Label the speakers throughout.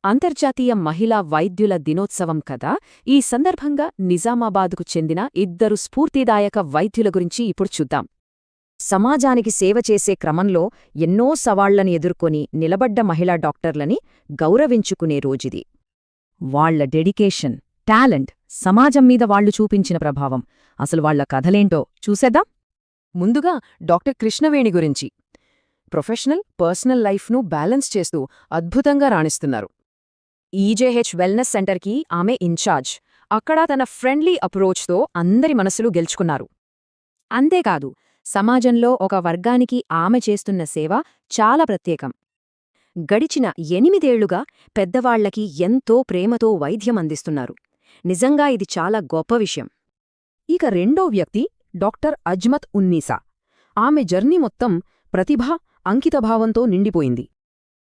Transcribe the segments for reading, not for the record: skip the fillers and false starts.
Speaker 1: అంతర్జాతీయ మహిళా వైద్యుల దినోత్సవం కదా. ఈ సందర్భంగా నిజామాబాద్కు చెందిన ఇద్దరు స్ఫూర్తిదాయక వైద్యుల గురించి ఇప్పుడు చూద్దాం.
Speaker 2: సమాజానికి సేవ చేసే క్రమంలో ఎన్నో సవాళ్లని ఎదుర్కొని నిలబడ్డ మహిళా డాక్టర్లని గౌరవించుకునే రోజుది. వాళ్ల డెడికేషన్, టాలెంట్, సమాజం మీద వాళ్లు చూపించిన ప్రభావం, అసలు వాళ్ల కథలేంటో చూసేద్దాం.
Speaker 1: ముందుగా డాక్టర్ కృష్ణవేణి గురించి. ప్రొఫెషనల్, పర్సనల్ లైఫ్ను బ్యాలెన్స్ చేస్తూ అద్భుతంగా రాణిస్తున్నారు.
Speaker 2: ఈజేహెచ్ వెల్నెస్ సెంటర్కి ఆమె ఇన్ఛార్జ్. అక్కడ తన ఫ్రెండ్లీ అప్రోచ్తో అందరి మనసులు గెలుచుకున్నారు. అంతేకాదు, సమాజంలో ఒక వర్గానికి ఆమె చేస్తున్న సేవ చాలా ప్రత్యేకం. గడిచిన 8 ఏళ్లుగా పెద్దవాళ్లకి ఎంతో ప్రేమతో వైద్యం అందిస్తున్నారు. నిజంగా ఇది చాలా గొప్ప విషయం. ఇక రెండో వ్యక్తి డాక్టర్ అజ్మత్ ఉన్నీసా. ఆమె జర్నీ మొత్తం ప్రతిభ, అంకితభావంతో నిండిపోయింది.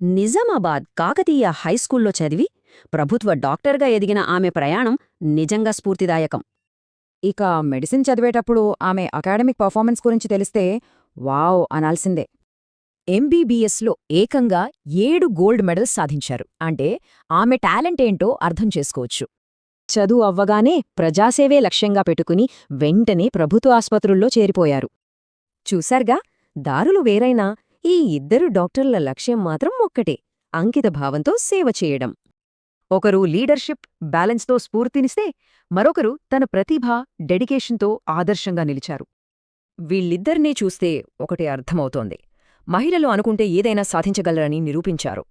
Speaker 2: నిజామాబాద్ కాకతీయ హైస్కూల్లో చదివి ప్రభుత్వ డాక్టర్గా ఎదిగిన ఆమె ప్రయాణం నిజంగా స్ఫూర్తిదాయకం.
Speaker 1: ఇక మెడిసిన్ చదివేటప్పుడు ఆమె అకాడమిక్ పర్ఫార్మెన్స్ గురించి తెలిస్తే వావ్ అనాల్సిందే.
Speaker 2: ఎంబీబీఎస్లో ఏకంగా 7 గోల్డ్ మెడల్స్ సాధించారు. అంటే ఆమె టాలెంట్ ఏంటో అర్థం చేసుకోవచ్చు.
Speaker 1: చదువు అవ్వగానే ప్రజాసేవే లక్ష్యంగా పెట్టుకుని వెంటనే ప్రభుత్వ ఆస్పత్రుల్లో చేరిపోయారు.
Speaker 2: చూశార్గా, దారులు వేరైనా ఈ ఇద్దరు డాక్టర్ల లక్ష్యం మాత్రం ఒక్కటే: అంకితభావంతో సేవ చేయడం. ఒకరు లీడర్షిప్, బ్యాలెన్స్తో స్ఫూర్తినిస్తే, మరొకరు తన ప్రతిభ, డెడికేషన్తో ఆదర్శంగా నిలిచారు. వీళ్ళిద్దరినీ చూస్తే ఒకటే అర్థమవుతోంది: మహిళలు అనుకుంటే ఏదైనా సాధించగలరని నిరూపించారు.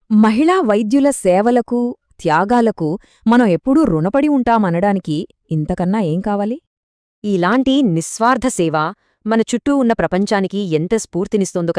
Speaker 2: మహిళా వైద్యుల సేవలకు, త్యాగాలకు మనం ఎప్పుడూ రుణపడి ఉంటామనడానికి ఇంతకన్నా ఏం కావాలి? ఇలాంటి నిస్వార్థ సేవ మన చుట్టూ ఉన్న ప్రపంచానికి ఎంత స్ఫూర్తినిస్తోందో.